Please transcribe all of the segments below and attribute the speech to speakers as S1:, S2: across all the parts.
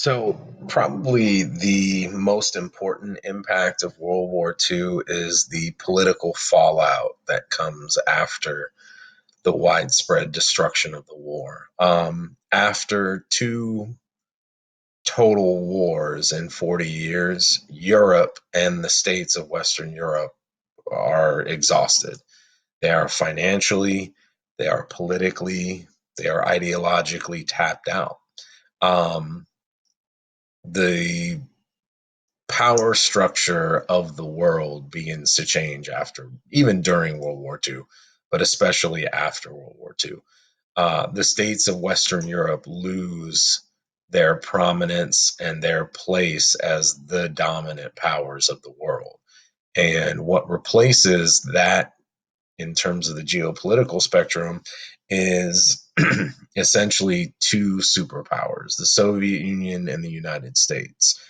S1: So, probably the most important impact of World War II is the political fallout that comes after the widespread destruction of the war. After two total wars in 40 years, Europe and the states of Western Europe are exhausted. They are financially, they are politically, they are ideologically tapped out. Um, the power structure of the world begins to change after, even during World War II, but especially after World War II. The states of Western Europe lose their prominence and their place as the dominant powers of the world. And what replaces that in terms of the geopolitical spectrum is essentially two superpowers, the Soviet Union and the United States.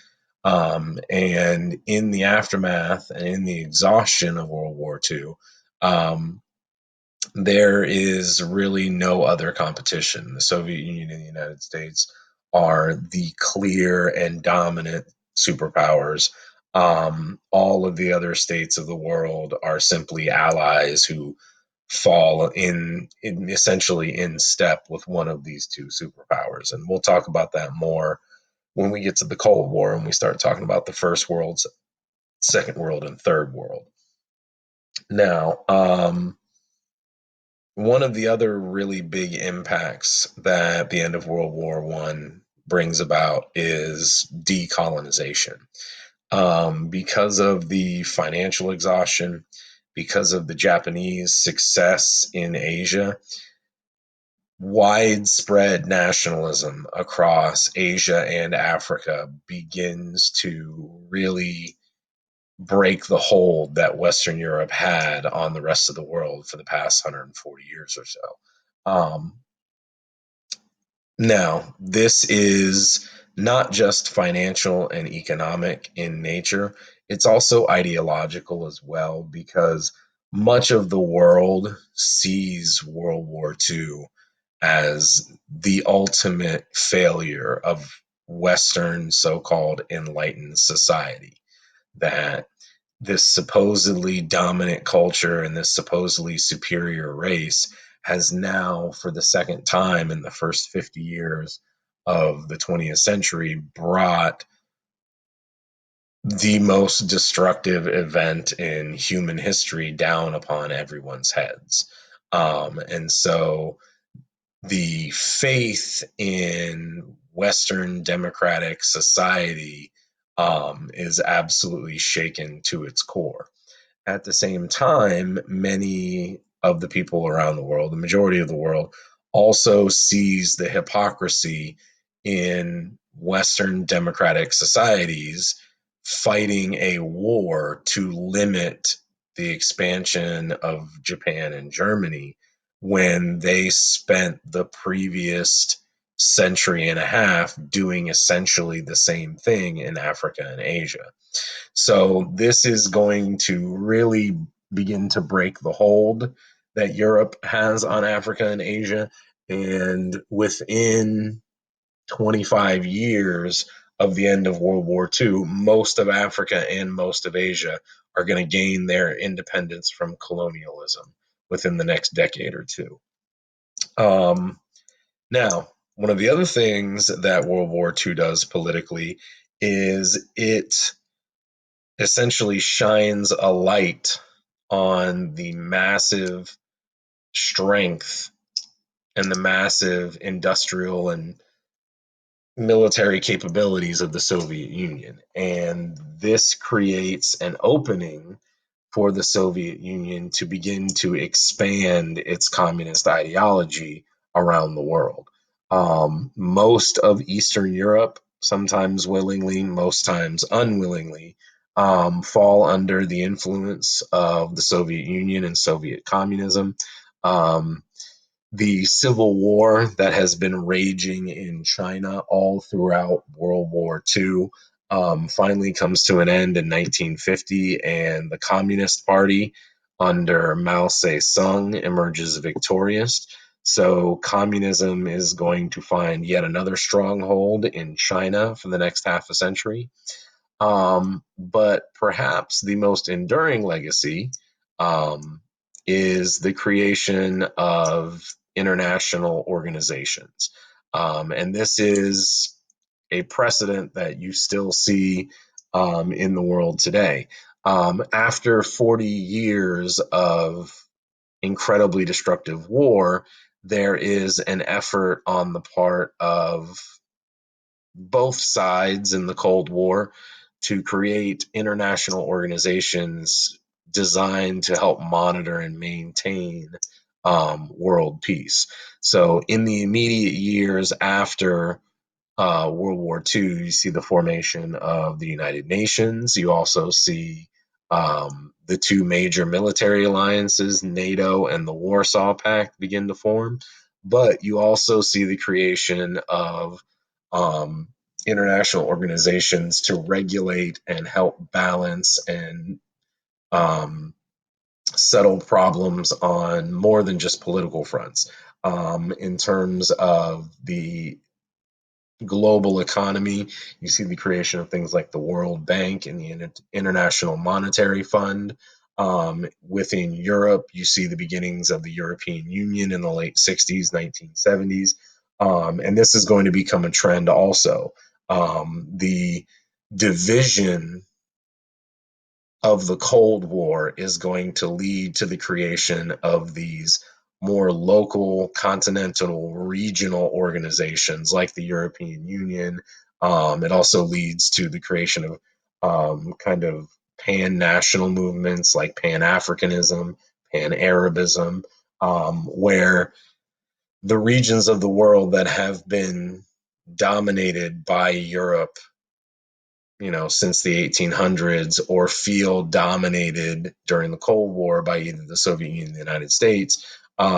S1: And in the aftermath and in the exhaustion of World War II, um, there is really no other competition. The Soviet Union and the United States are the clear and dominant superpowers. All of the other states of the world are simply allies who fall in essentially in step with one of these two superpowers. And we'll talk about that more when we get to the Cold War and we start talking about the First World, Second World, and Third World. Now, one of the other really big impacts that the end of World War One brings about is decolonization. Because of the financial exhaustion, because of the Japanese success in Asia, widespread nationalism across Asia and Africa begins to really break the hold that Western Europe had on the rest of the world for the past 140 years or so. Um, Now, this is not just financial and economic in nature, it's also ideological as well, because much of the world sees World War II as the ultimate failure of Western so called enlightened society. That this supposedly dominant culture and this supposedly superior race has now, for the second time in the first 50 years of the 20th century, brought the most destructive event in human history down upon everyone's heads. And so the faith in Western democratic society is absolutely shaken to its core. At the same time, many of the people around the world, the majority of the world, also sees the hypocrisy in Western democratic societies fighting a war to limit the expansion of Japan and Germany when they spent the previous century and a half doing essentially the same thing in Africa and Asia. So this is going to really begin to break the hold that Europe has on Africa and Asia. And within 25 years of the end of World War II, most of Africa and most of Asia are going to gain their independence from colonialism within the next decade or two. Um, Now, one of the other things that World War II does politically is it essentially shines a light on the massive strength and the massive industrial and military capabilities of the Soviet Union. And this creates an opening for the Soviet Union to begin to expand its communist ideology around the world. Most of Eastern Europe, sometimes willingly, most times unwillingly, fall under the influence of the Soviet Union and Soviet communism. Um, the civil war that has been raging in China all throughout World War II finally comes to an end in 1950, and the Communist Party under Mao Zedong emerges victorious. So communism is going to find yet another stronghold in China for the next half a century. But perhaps the most enduring legacy um, is the creation of international organizations. And this is a precedent that you still see in the world today. After 40 years of incredibly destructive war, there is an effort on the part of both sides in the Cold War to create international organizations designed to help monitor and maintain world peace. So, in the immediate years after World War II, you see the formation of the United Nations. You also see the two major military alliances, NATO and the Warsaw Pact, begin to form. But you also see the creation of um, international organizations to regulate and help balance and um, settle problems on more than just political fronts. In terms of the global economy, you see the creation of things like the World Bank and the International Monetary Fund. Within Europe, you see the beginnings of the European Union in the late 60s, 1970s. And this is going to become a trend also. The division of the Cold War is going to lead to the creation of these more local, continental, regional organizations like the European Union. It also leads to the creation of kind of pan national movements like Pan Africanism, Pan Arabism, where the regions of the world that have been dominated by Europe, since the 1800s, or feel dominated during the Cold War by either the Soviet Union or the United States,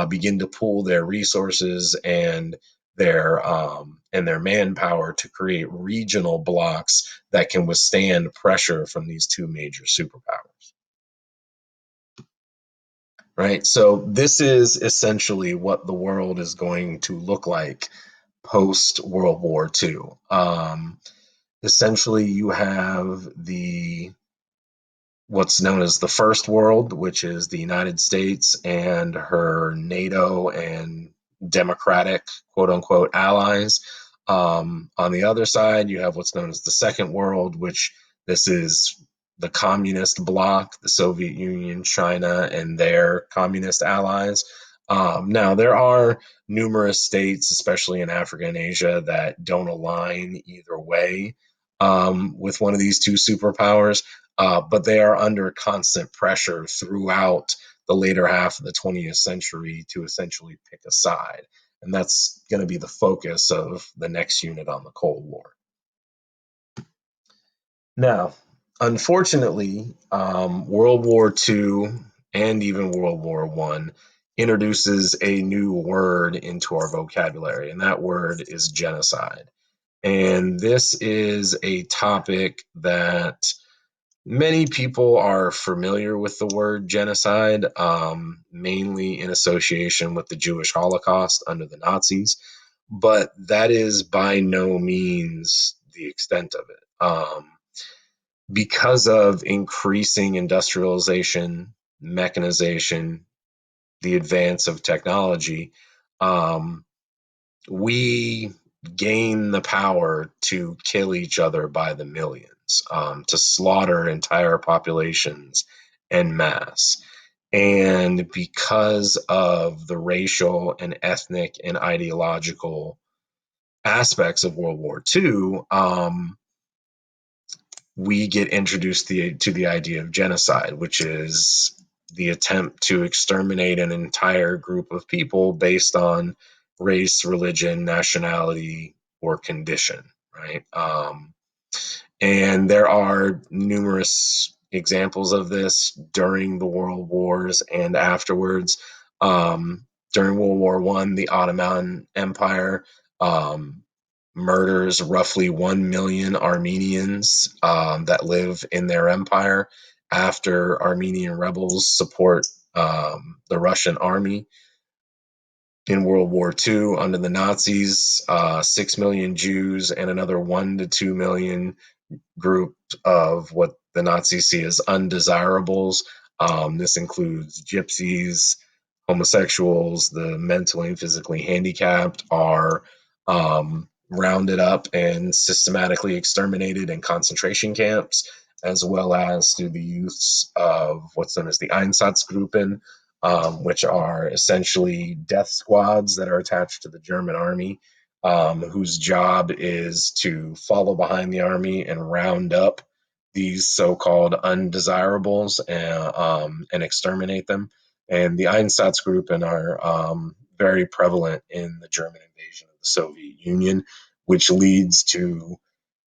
S1: begin to pool their resources and their manpower to create regional blocks that can withstand pressure from these two major superpowers. Right. So this is essentially what the world is going to look like post World War II. Essentially, you have the what's known as the First World, which is the United States and her NATO and democratic, quote unquote, allies. On the other side, you have what's known as the Second World, which this is the communist bloc, the Soviet Union, China, and their communist allies. Now, there are numerous states, especially in Africa and Asia, that don't align either way with one of these two superpowers, but they are under constant pressure throughout the later half of the 20th century to essentially pick a side. And that's going to be the focus of the next unit on the Cold War. Now, unfortunately, World War II and even World War I introduces a new word into our vocabulary, and that word is genocide. And this is a topic that many people are familiar with the word genocide, mainly in association with the Jewish Holocaust under the Nazis, but that is by no means the extent of it. Because of increasing industrialization, mechanization, the advance of technology, um, we gain the power to kill each other by the millions, to slaughter entire populations en masse. And because of the racial and ethnic and ideological aspects of World War II, we get introduced to the idea of genocide, which is the attempt to exterminate an entire group of people based on race, religion, nationality, or condition, right? And there are numerous examples of this during the world wars and afterwards. During World War One, the Ottoman Empire um, murders roughly 1 million Armenians that live in their empire after Armenian rebels support the Russian army. In World War II, under the Nazis, 6 million Jews and another 1 to 2 million group of what the Nazis see as undesirables. This includes gypsies, homosexuals, the mentally and physically handicapped are rounded up and systematically exterminated in concentration camps, as well as through the youths of what's known as the Einsatzgruppen, which are essentially death squads that are attached to the German army, whose job is to follow behind the army and round up these so-called undesirables and exterminate them. And the Einsatzgruppen are very prevalent in the German invasion of the Soviet Union, which leads to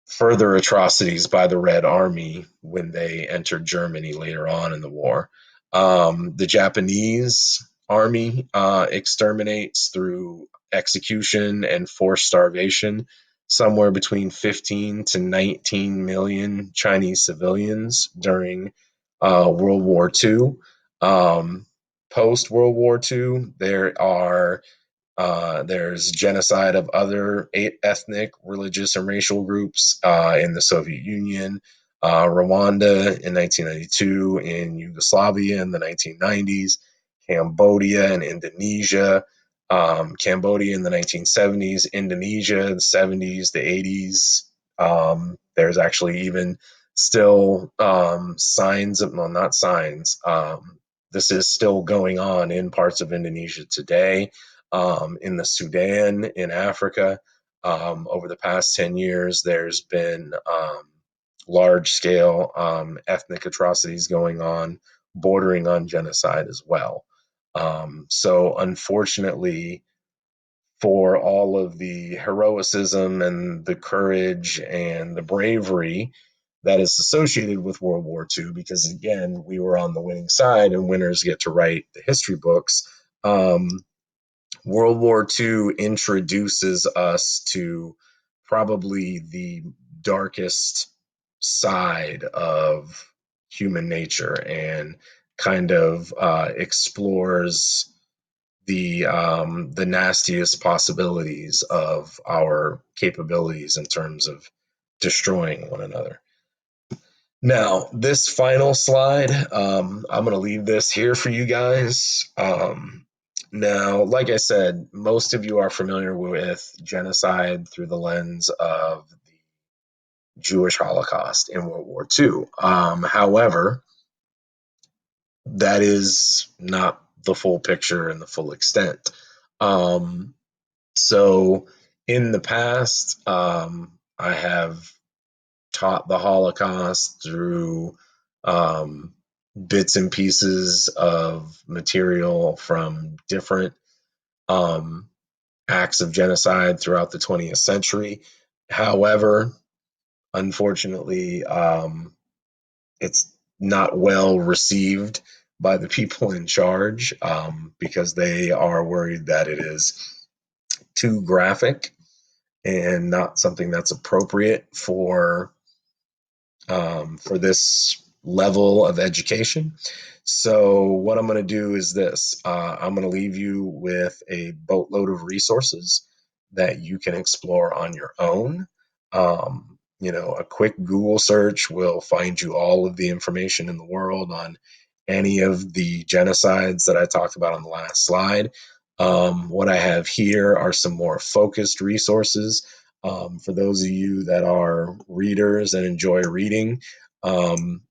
S1: further atrocities by the Red Army when they entered Germany later on in the war. The Japanese army exterminates through execution and forced starvation somewhere between 15 to 19 million Chinese civilians during World War II. Post World War II, there's genocide of other ethnic, religious, and racial groups in the Soviet Union, Rwanda in 1992, in Yugoslavia in the 1990s, Cambodia and Indonesia, Cambodia in the 1970s, Indonesia in the 70s, the 80s. There's actually even still signs of, well, not signs. This is still going on in parts of Indonesia today, in the Sudan, in Africa. Over the past 10 years, there's been large scale ethnic atrocities going on, bordering on genocide as well. So, unfortunately, for all of the heroicism and the courage and the bravery that is associated with World War II, because again, we were on the winning side and winners get to write the history books. World War II introduces us to probably the darkest side of human nature and kind of explores the nastiest possibilities of our capabilities in terms of destroying one another. Now, this final slide, I'm going to leave this here for you guys. Now, like I said, most of you are familiar with genocide through the lens of the Jewish Holocaust in World War II. However, that is not the full picture and the full extent. So, in the past, I have taught the Holocaust through um, bits and pieces of material from different um, acts of genocide throughout the 20th century. However, unfortunately, it's not well received by the people in charge because they are worried that it is too graphic and not something that's appropriate for this level of education. So what I'm going to do is this. I'm going to leave you with a boatload of resources that you can explore on your own. A quick Google search will find you all of the information in the world on any of the genocides that I talked about on the last slide. What I have here are some more focused resources for those of you that are readers and enjoy reading. Um,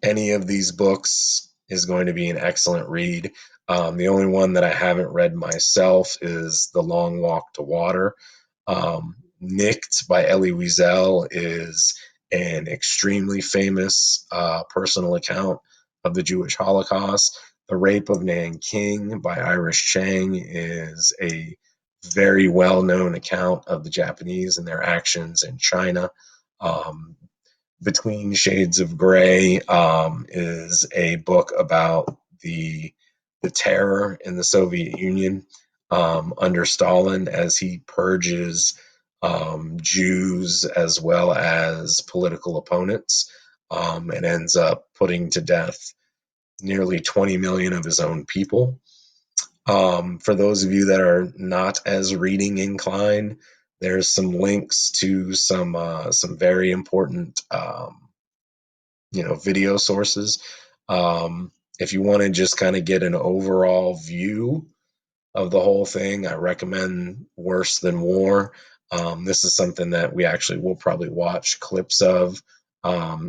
S1: any of these books is going to be an excellent read. The only one that I haven't read myself is The Long Walk to Water. Nicked by Elie Wiesel is an extremely famous personal account of the Jewish Holocaust. The Rape of Nanking by Iris Chang is a very well known account of the Japanese and their actions in China. Um, Between Shades of Gray is a book about the terror in the Soviet Union under Stalin as he purges Jews as well as political opponents and ends up putting to death nearly 20 million of his own people. For those of you that are not as reading inclined, there's some links to some very important video sources. If you want to just kind of get an overall view of the whole thing, I recommend Worse Than War. This is something that we actually will probably watch clips of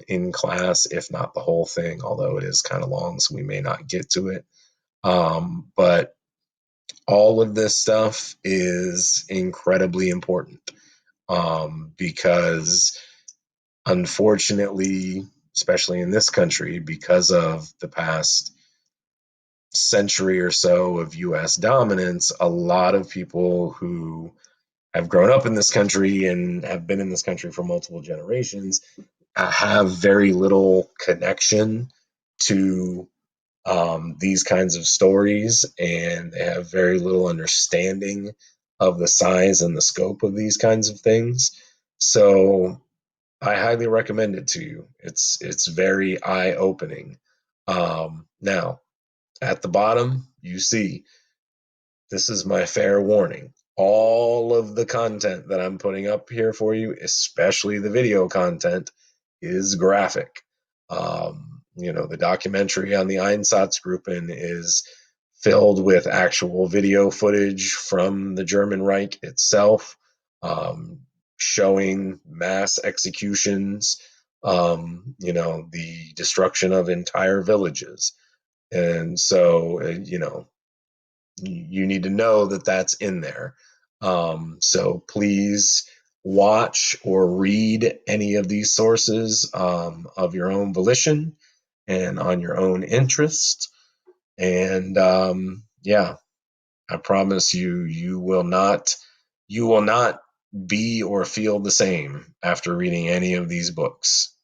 S1: in class, if not the whole thing, although it is kind of long, so we may not get to it. But all of this stuff is incredibly important because unfortunately, especially in this country, because of the past century or so of US dominance, a lot of people who have grown up in this country and have been in this country for multiple generations have very little connection to these kinds of stories, and they have very little understanding of the size and the scope of these kinds of things. So I highly recommend it to you. It's very eye opening. Now, at the bottom, you see this is my fair warning. All of the content that I'm putting up here for you, especially the video content, is graphic. The documentary on the Einsatzgruppen is filled with actual video footage from the German Reich itself, um, showing mass executions, the destruction of entire villages. And so, you need to know that that's in there. So please watch or read any of these sources of your own volition and on your own interest. And yeah, I promise you, you will not be or feel the same after reading any of these books.